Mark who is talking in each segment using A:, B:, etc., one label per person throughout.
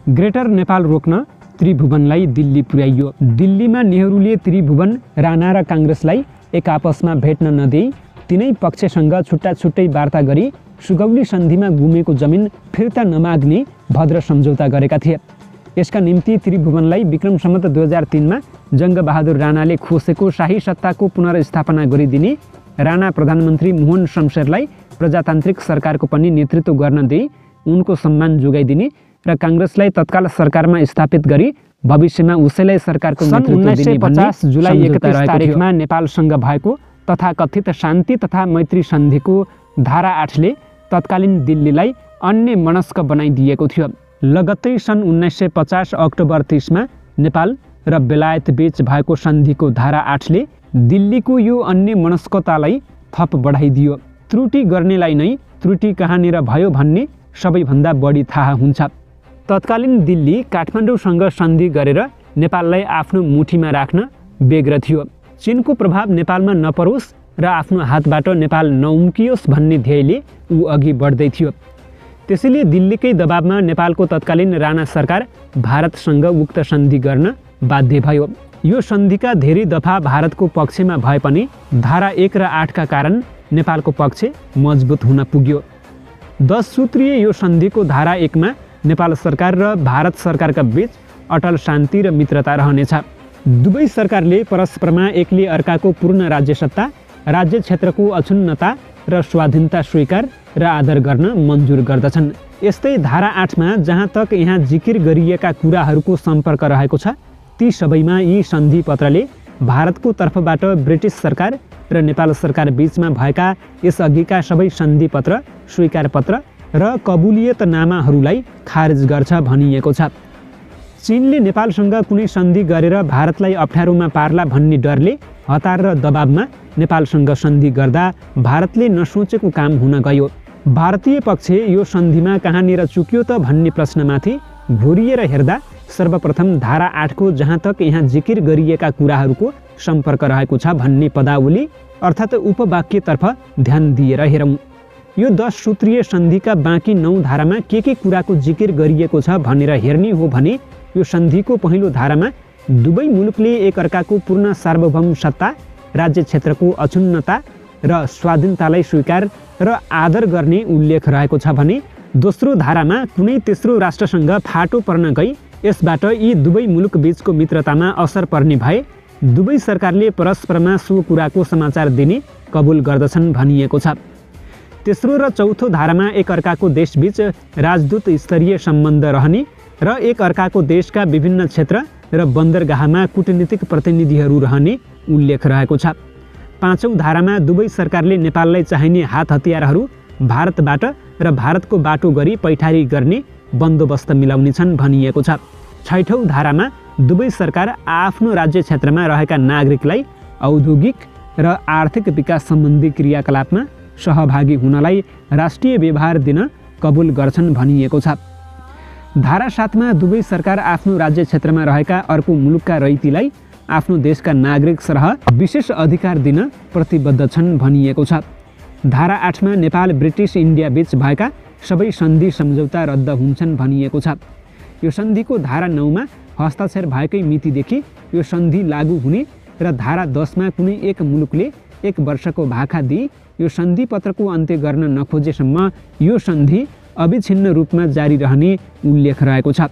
A: Greater Nepal रोक्न त्रिभुवनलाई दिल्ली पुर्याइयो। दिल्लीमा नेहरूले त्रिभुवन, राणा र काङ्ग्रेसलाई एक आपसमा भेट्न नदिई तिनै पक्षसँग छुट्टा छुट्टै वार्ता गरी सुगौली सन्धिमा गुमेको जमिन फिर्ता नमाग्ने भद्र सम्झौता गरेका थिए। यसका निम्ति त्रिभुवनलाई विक्रम सम्वत 2003 मा जङ्गबहादुर राणाले खोसेको शाही सत्ताको पुनर्स्थापना गरिदिने, राणा प्रधानमन्त्री मोहन शमशेरलाई प्रजातान्त्रिक सरकारको पनि नेतृत्व गर्न दिई उनको सम्मान जोगाइदिने र काङ्ग्रेसलाई तत्काल सरकारमा स्थापित गरी भविष्यमा उसैलाई सरकारको नेतृत्व दिने भन्ने जुलाई 31 तारिखमा नेपालसँग भएको तथाकथित शान्ति तथा मैत्री सन्धिको धारा 8 ले तत्कालीन दिल्लीलाई अन्य मनस्क बनाइदिएको थियो। लगत्तै सन् 1950 अक्टोबर 30 मा नेपाल र बेलायत बीच भएको सन्धिको धारा 8 ले दिल्लीको यो अन्य मनस्कतालाई थप बढाइदियो। त्रुटि गर्नेलाई नै त्रुटि कहाँनिर भयो भन्ने सबैभन्दा बढी थाहा हुन्छ। तत्कालीन दिल्ली काठमाडौँसँग सन्धि गरेर नेपाललाई आफ्नो मुठीमा राख्न व्यग्र थियो। चीनको प्रभाव नेपालमा नपरोस् र आफ्नो हातबाट नेपाल नउम्कियोस् भन्ने ध्येयले ऊ अघि बढ्दै थियो। त्यसैले दिल्लीकै दबावमा नेपालको तत्कालीन राणा सरकार भारतसँग उक्त सन्धि गर्न बाध्य भयो। यो सन्धिका धेरै दफा भारतको पक्षमा भए पनि धारा 1 र 8 का कारण नेपालको पक्ष मजबुत हुन पुग्यो। 10 सूत्रीय यो सन्धिको धारा 1 मा नेपाल सरकार र भारत सरकारका बीच अटल शान्ति र मित्रता रहनेछ। दुवै सरकारले परस्परमा एकले अर्काको पूर्ण राज्यसत्ता, राज्य क्षेत्रको अक्षुण्णता र स्वाधीनता स्वीकार र आदर गर्न मन्जुर गर्दछन्। यस्तै धारा 8 मा जहाँ तक यहाँ जिकिर गरिएका कुराहरूको सम्पर्क रहेको छ ती सबैमा यी सन्धि पत्रले भारतको तर्फबाट ब्रिटिस सरकार र नेपाल सरकार बीचमा भएका यसअघिका सबै सन्धि पत्र, स्वीकार पत्र र कबुलियतनामाहरूलाई खारेज गर्छ भनिएको छ। चीनले नेपालसँग कुनै सन्धि गरेर भारतलाई अप्ठ्यारोमा पार्ला भन्ने डरले हतार र दबावमा नेपालसँग सन्धि गर्दा भारतले नसोचेको काम हुन गयो। भारतीय पक्ष यो सन्धिमा कहाँनिर चुक्यो त भन्ने प्रश्नमाथि घोरिएर हेर्दा सर्वप्रथम धारा 8 को जहाँ तक यहाँ जिकिर गरिएका कुराहरूको सम्पर्क रहेको छ भन्ने पदावली अर्थात् उपवाक्यतर्फ ध्यान दिएर हेरौँ। यो 10 सूत्रीय सन्धिका बाँकी 9 धारामा के कुराको जिकिर गरिएको छ भनेर हेर्ने हो भने यो सन्धिको पहिलो धारामा दुवै मुलुकले एकअर्काको पूर्ण सार्वभौम सत्ता, राज्य क्षेत्रको अक्षुण्णता र स्वाधीनतालाई स्वीकार र आदर गर्ने उल्लेख रहेको छ भने दोस्रो धारामा कुनै तेस्रो राष्ट्रसँग फाटो पर्न गई यसबाट यी दुवै मुलुक बीचको मित्रतामा असर पर्ने भए दुवै सरकारले परस्परमा सो कुराको समाचार दिने कबुल गर्दछन् भनिएको छ। तेस्रो र चौथो धारामा एकअर्काको देशबीच राजदूत स्तरीय सम्बन्ध रहने र एकअर्काको देशका विभिन्न क्षेत्र र बन्दरगाहमा कूटनीतिक प्रतिनिधिहरू रहने उल्लेख रहेको छ। पाँचौं धारामा दुवै सरकारले नेपाललाई चाहिने हात हतियारहरू भारतबाट र भारतको बाटो गरी पैठारी गर्ने बन्दोबस्त मिलाउनेछन् भनिएको छ। छैठौं धारामा दुवै सरकार आफ्नो राज्य क्षेत्रमा रहेका नागरिकलाई औद्योगिक र आर्थिक विकास सम्बन्धी क्रियाकलापमा सहभागी हुनलाई राष्ट्रिय व्यवहार दिन कबुल गर्छन् भनिएको छ। धारा 7 मा दुवै सरकार आफ्नो राज्य क्षेत्रमा रहेका अर्को मुलुकका रैतीलाई आफ्नो देशका नागरिक सरह विशेष अधिकार दिन प्रतिबद्ध छन् भनिएको छ। धारा 8 मा नेपाल ब्रिटिस इन्डिया बीच भएका सबै सन्धि सम्झौता रद्द हुन्छन् भनिएको छ। यो सन्धिको धारा 9 मा हस्ताक्षर भएकै मितिदेखि यो सन्धि लागू हुने र धारा 10 मा कुनै एक मुलुकले 1 वर्षको भाका दिई यो सन्धि पत्रको अन्त्य गर्न नखोजेसम्म यो सन्धि अविच्छिन्न रूपमा जारी रहने उल्लेख रहेको छ।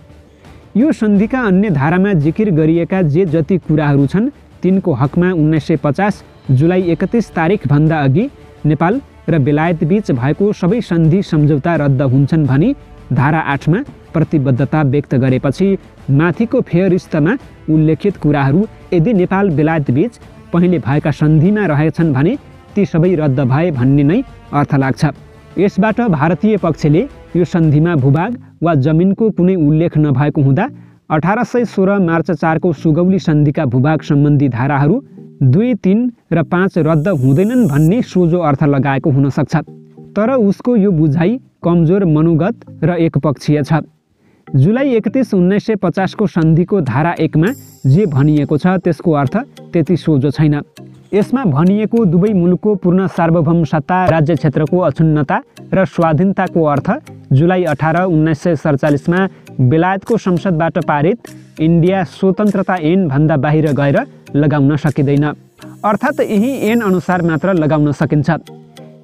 A: यो सन्धिका अन्य धारामा जिकिर गरिएका जे जति कुराहरू छन् तिनको हकमा 1950 जुलाई 31 तारिखभन्दा अघि नेपाल र बेलायत बीच भएको सबै सन्धि सम्झौता रद्द हुन्छन् भनी धारा 8 मा प्रतिबद्धता व्यक्त गरेपछि माथिको फेयरिस्टमा उल्लेखित कुराहरू यदि नेपाल बेलायत बीच पहिले भएका सन्धिमा रहेछन् भने ती सबै रद्द भए भन्ने नै अर्थ लाग्छ। यसबाट भारतीय पक्षले यो सन्धिमा भूभाग वा जमिनको कुनै उल्लेख नभएको हुँदा 1816 मार्च 4 को सुगौली सन्धिका भूभाग सम्बन्धी धाराहरू 2, 3 र 5 रद्द हुँदैनन् भन्ने सोझो अर्थ लगाएको हुन सक्छ। तर उसको यो बुझाइ कमजोर, मनोगत र एकपक्षीय छ। जुलाई 31, 1950 को सन्धिको धारा 1 मा जे भनिएको छ त्यसको अर्थ त्यति सोझो छैन। यसमा भनिएको दुवै मुलुकको पूर्ण सार्वभौम सत्ता, राज्य क्षेत्रको अक्षुण्णता र स्वाधीनताको अर्थ जुलाई 18, 1947 मा बेलायतको संसदबाट पारित इन्डिया स्वतन्त्रता ऐन भन्दा बाहिर गएर लगाउन सकिँदैन। अर्थात् यही ऐन अनुसार मात्र लगाउन सकिन्छ।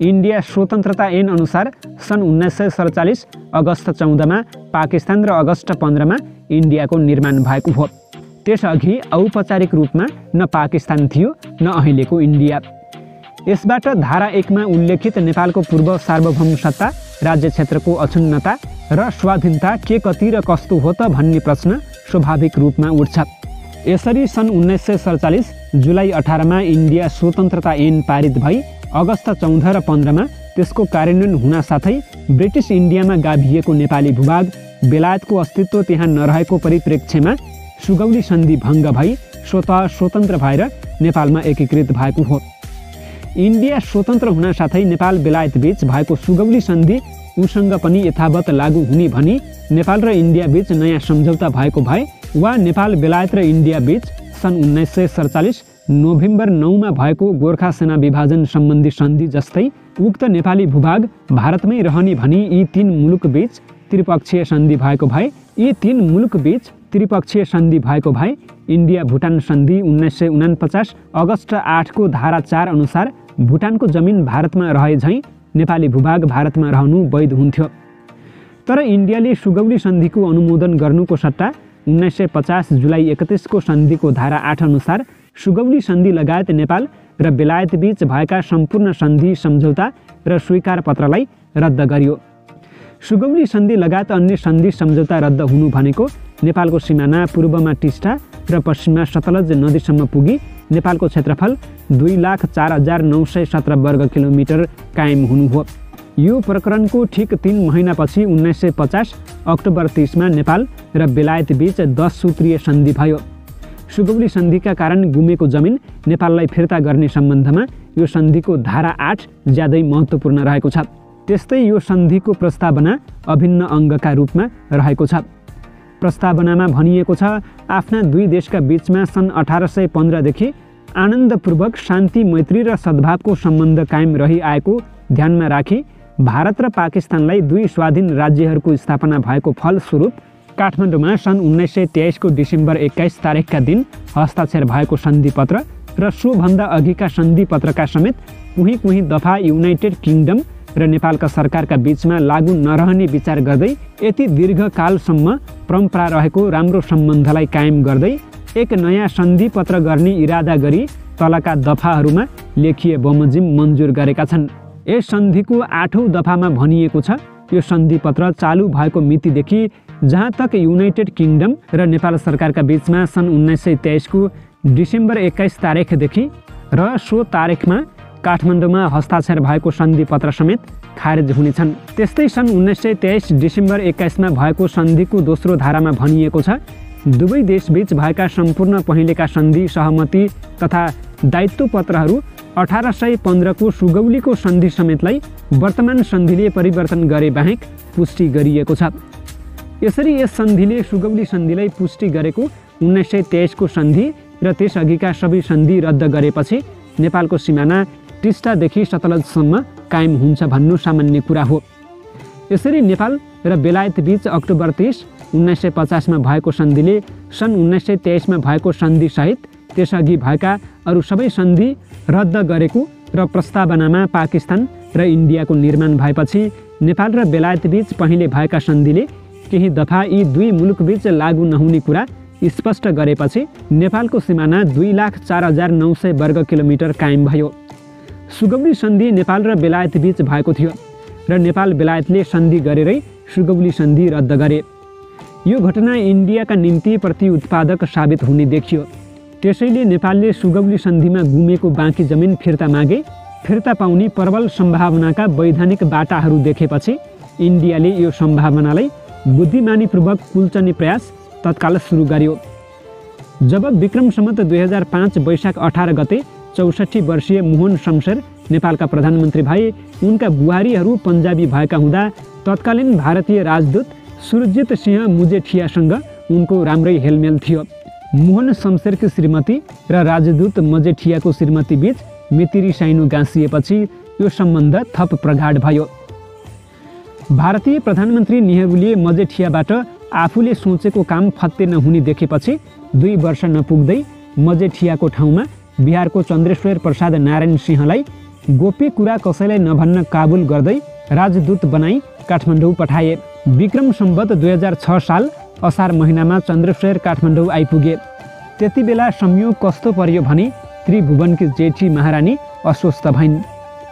A: इन्डिया स्वतन्त्रता ऐन अनुसार सन् 1947 अगस्त 14 पाकिस्तान र अगस्त 15 इन्डियाको निर्माण भएको हो। त्यसअघि औपचारिक रूपमा न पाकिस्तान थियो न अहिलेको इन्डिया। यसबाट धारा 1 मा उल्लेखित नेपालको पूर्व सार्वभौम सत्ता, राज्य क्षेत्रको अक्षुण्णता र स्वाधीनता के कति र कस्तो हो त भन्ने प्रश्न स्वाभाविक रूपमा उठ्छ। यसरी सन् 1947 जुलाई 18 मा इन्डिया स्वतन्त्रता ऐन पारित भई अगस्त 14 र 15 मा त्यसको कार्यान्वयन हुन साथै ब्रिटिस इन्डियामा गाभिएको नेपाली भूभाग बेलायतको अस्तित्व त्यहाँ नरहेको परिप्रेक्ष्यमा सुगौली सन्धि भङ्ग भई स्वतः स्वतन्त्र भएर नेपालमा एकीकृत भएको हो। इन्डिया स्वतन्त्र हुन साथै नेपाल बेलायत बीच भएको सुगौली सन्धि उसँग पनि यथावत लागू हुने भनी नेपाल र इन्डिया बीच नयाँ सम्झौता भएको भए वा नेपाल बेलायत र इन्डिया बीच सन् 1947 नोभेम्बर 9 मा भएको गोर्खा सेना विभाजन सम्बन्धी सन्धि जस्तै उक्त नेपाली भूभाग भारतमै रहने भनी यी 3 मुलुक बीच त्रिपक्षीय सन्धि भएको भए इन्डिया भुटान सन्धि 1949 अगस्त 8 को धारा 4 अनुसार भुटानको जमिन भारतमा रहे झैँ नेपाली भूभाग भारतमा रहनु वैध हुन्थ्यो। तर इन्डियाले सुगौली सन्धिको अनुमोदन गर्नुको सट्टा 1950 जुलाई 31 को सन्धिको धारा 8 अनुसार सुगौली सन्धि लगायत नेपाल र बेलायत बीच भएका सम्पूर्ण सन्धि सम्झौता र स्वीकार पत्रलाई रद्द गरियो। सुगौली सन्धि लगायत अन्य सन्धि सम्झौता रद्द हुनु भनेको नेपालको सिमाना पूर्वमा टिस्टा र पश्चिममा सतलज नदीसम्म पुगी नेपालको क्षेत्रफल 2,04,917 वर्ग किलोमिटर कायम हुनु हो। यो प्रकरणको ठिक 3 महिनापछि 1950 अक्टोबर 30 मा नेपाल र बेलायत बीच 10 सूत्रीय सन्धि भयो। सुगौली सन्धिका कारण गुमेको जमिन नेपाललाई फिर्ता गर्ने सम्बन्धमा यो सन्धिको धारा 8 ज्यादै महत्त्वपूर्ण रहेको छ। त्यस्तै यो सन्धिको प्रस्तावना अभिन्न अङ्गका रूपमा रहेको छ। प्रस्तावनामा भनिएको छ, आफ्ना दुई देशका बीचमा सन् 1815 देखि आनन्दपूर्वक शान्ति, मैत्री र सद्भावको सम्बन्ध कायम रहिआएको ध्यानमा राखी भारत र पाकिस्तानलाई दुई स्वाधीन राज्यहरूको स्थापना भएको फलस्वरूप काठमाडौँमा सन् 1923 को डिसेम्बर 21 तारिखका दिन हस्ताक्षर भएको सन्धिपत्र र सोभन्दा अघिका सन्धिपत्रका समेत कुही दफा युनाइटेड किङडम र नेपालका सरकारका बीचमा लागू नरहने विचार गर्दै यति दीर्घकालसम्म परम्परा रहेको राम्रो सम्बन्धलाई कायम गर्दै एक नयाँ सन्धिपत्र गर्ने इरादा गरी तलका दफाहरूमा लेखिए बमोजिम मन्जुर गरेका छन्। यस सन्धिको 8औं दफामा भनिएको छ, यो सन्धिपत्र चालू भएको मितिदेखि जहाँ तक युनाइटेड किङडम र नेपाल सरकारका बीचमा सन् 1923 को डिसेम्बर 21 तारिखदेखि र सो तारिखमा काठमाडौँमा हस्ताक्षर भएको सन्धिपत्र समेत खारेज हुनेछन्। त्यस्तै सन् 1923 डिसेम्बर 21 मा भएको सन्धिको दोस्रो धारामा भनिएको छ, दुवै देशबीच भएका सम्पूर्ण पहिलेका सन्धि सहमति तथा दायित्व पत्रहरू 1815 को सुगौलीको सन्धि समेतलाई वर्तमान सन्धिले परिवर्तन गरे बाहेक पुष्टि गरिएको छ। यसरी यस सन्धिले सुगौली सन्धिलाई पुष्टि गरेको 1923 को सन्धि र त्यसअघिका सबै सन्धि रद्द गरेपछि नेपालको सिमाना टिस्टादेखि सतलजसम्म कायम हुन्छ भन्नु सामान्य कुरा हो। यसरी नेपाल र बेलायत बीच अक्टोबर 30, 1950 मा भएको सन्धिले सन् 1923 मा भएको सन्धिसहित त्यसअघि भएका अरू सबै सन्धि रद्द गरेको र प्रस्तावनामा पाकिस्तान र इन्डियाको निर्माण भएपछि नेपाल र बेलायत बीच पहिले भएका सन्धिले केही दफा यी दुई मुलुकबीच लागू नहुने कुरा स्पष्ट गरेपछि नेपालको सिमाना 2,04,900 वर्ग किलोमिटर कायम भयो। सुगौली सन्धि नेपाल र बेलायत बीच भएको थियो र नेपाल बेलायतले सन्धि गरेरै सुगौली सन्धि रद्द गरे। यो घटना इन्डियाका निम्ति प्रतिउत्पादक साबित हुने देखियो। त्यसैले नेपालले सुगौली सन्धिमा गुमेको बाँकी जमिन फिर्ता मागे। फिर्ता पाउने प्रबल सम्भावनाका वैधानिक बाटाहरू देखेपछि इन्डियाले यो सम्भावनालाई बुद्धिमानीपूर्वक कुल्चने प्रयास तत्काल सुरु गर्यो। जब विक्रम सम्वत 2005 वैशाख 18 गते 64 वर्षीय मोहन शमशेर नेपालका प्रधानमन्त्री भए, उनका बुहारीहरू पन्जाबी भएका हुँदा तत्कालीन भारतीय राजदूत सुरजित सिंह मुजेठियासँग उनको राम्रै हेलमेल थियो। मोहन शमशेरकी श्रीमती र राजदूत मजेठियाको श्रीमती बीच मितिरी साइनो गाँसिएपछि यो सम्बन्ध थप प्रगाढ भयो। भारतीय प्रधानमन्त्री नेहरूले मजेठियाबाट आफूले सोचेको काम फत्ते नहुने देखेपछि 2 वर्ष नपुग्दै मजेठियाको ठाउँमा बिहारको चन्द्रेश्वर प्रसाद नारायण सिंहलाई गोप्य कुरा कसैलाई नभन्न काबुल गर्दै राजदूत बनाई काठमाडौँ पठाए। विक्रम सम्वत 2006 साल असार महिनामा चन्द्रेश्वर काठमाडौँ आइपुगे। त्यति बेला संयोग कस्तो पर्यो भने त्रिभुवनकी जेठी महारानी अस्वस्थ भइन्।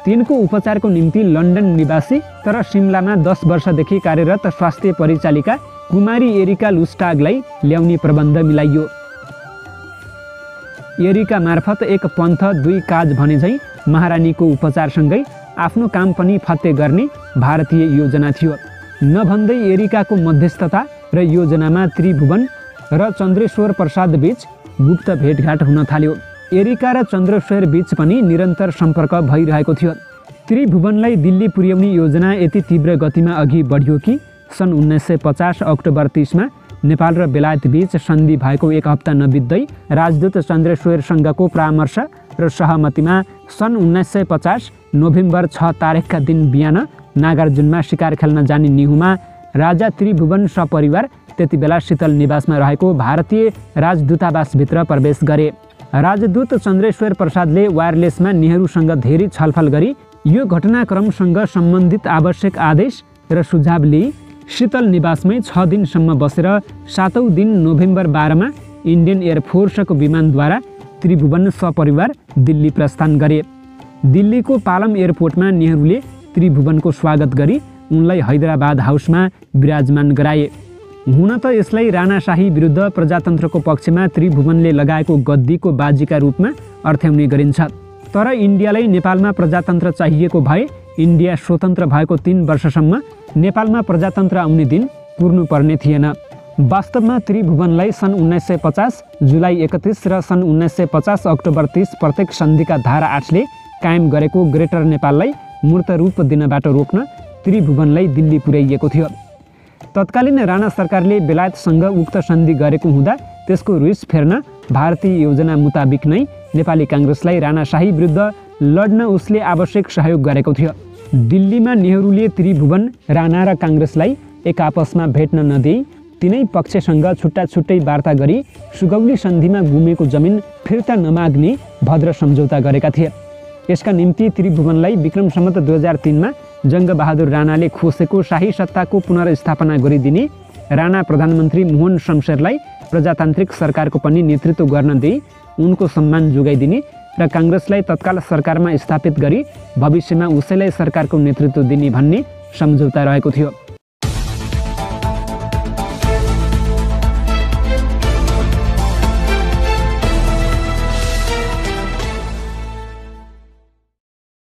A: तिनको उपचारको निम्ति लन्डन निवासी तर सिमलामा 10 वर्षदेखि कार्यरत स्वास्थ्य परिचालिका कुमारी एरिका लुस्टागलाई ल्याउने प्रबन्ध मिलाइयो। एरिका मार्फत एक पन्थ 2 काज भने झैँ महारानीको उपचारसँगै आफ्नो काम पनि फत्ते गर्ने भारतीय योजना थियो। नभन्दै एरिकाको मध्यस्थता र योजनामा त्रिभुवन र चन्द्रेश्वर प्रसाद बीच गुप्त भेटघाट हुन थाल्यो। एरिका र चन्द्रेश्वर बीच पनि निरन्तर सम्पर्क भइरहेको थियो। त्रिभुवनलाई दिल्ली पुर्याउने योजना यति तीव्र गतिमा अघि बढ्यो कि सन् 1950 अक्टोबर 30 मा नेपाल र बेलायत बीच सन्धि भएको 1 हप्ता नबित्दै राजदूत चन्द्रेश्वरसँगको परामर्श र सहमतिमा सन् 1950 नोभेम्बर 6 तारिखका दिन बिहान नागार्जुनमा शिकार खेल्न जाने निहुमा राजा त्रिभुवन सपरिवार त्यति बेला शीतल निवासमा रहेको भारतीय राजदूतावासभित्र प्रवेश गरे। राजदूत चन्द्रेश्वर प्रसादले वायरलेसमा नेहरूसँग धेरै छलफल गरी यो घटनाक्रमसँग सम्बन्धित आवश्यक आदेश र सुझाव लिई शीतल निवासमै 6 दिनसम्म बसेर 7औं दिन नोभेम्बर 12 मा इन्डियन एयरफोर्सको विमानद्वारा त्रिभुवन सपरिवार दिल्ली प्रस्थान गरे। दिल्लीको पालम एयरपोर्टमा नेहरूले त्रिभुवनको स्वागत गरी उनलाई हैदराबाद हाउसमा विराजमान गराए। हुन त यसलाई राणाशाही विरुद्ध प्रजातन्त्रको पक्षमा त्रिभुवनले लगाएको गद्दीको बाजीका रूपमा अर्थ्याउने गरिन्छ। तर इन्डियालाई नेपालमा प्रजातन्त्र चाहिएको भए इन्डिया स्वतन्त्र भएको 3 वर्षसम्म नेपालमा प्रजातन्त्र आउने दिन पुर्नुपर्ने थिएन। वास्तवमा त्रिभुवनलाई सन् 1950 जुलाई 31 र सन् 1950 अक्टोबर 30 प्रत्येक सन्धिका धारा 8 ले कायम गरेको ग्रेटर नेपाललाई मूर्त रूप दिनबाट रोक्न त्रिभुवनलाई दिल्ली पुर्याइएको थियो। तत्कालीन राणा सरकारले बेलायतसँग उक्त सन्धि गरेको हुँदा त्यसको रिस फेर्न भारतीय योजना मुताबिक नै नेपाली काङ्ग्रेसलाई राणाशाही विरुद्ध लड्न उसले आवश्यक सहयोग गरेको थियो। दिल्लीमा नेहरूले त्रिभुवन, राणा र काङ्ग्रेसलाई एक आपसमा भेट्न नदिई तिनै पक्षसँग छुट्टा छुट्टै वार्ता गरी सुगौली सन्धिमा गुमेको जमिन फिर्ता नमाग्ने भद्र सम्झौता गरेका थिए। यसका निम्ति त्रिभुवनलाई विक्रम सम्वत 2003 मा जङ्गबहादुर राणाले खोसेको शाही सत्ताको पुनर्स्थापना गरिदिने, राणा प्रधानमन्त्री मोहन शमशेरलाई प्रजातान्त्रिक सरकारको पनि नेतृत्व गर्न दिई उनको सम्मान जोगाइदिने र काङ्ग्रेसलाई तत्काल सरकारमा स्थापित गरी भविष्यमा उसैलाई सरकारको नेतृत्व दिने भन्ने सम्झौता रहेको थियो।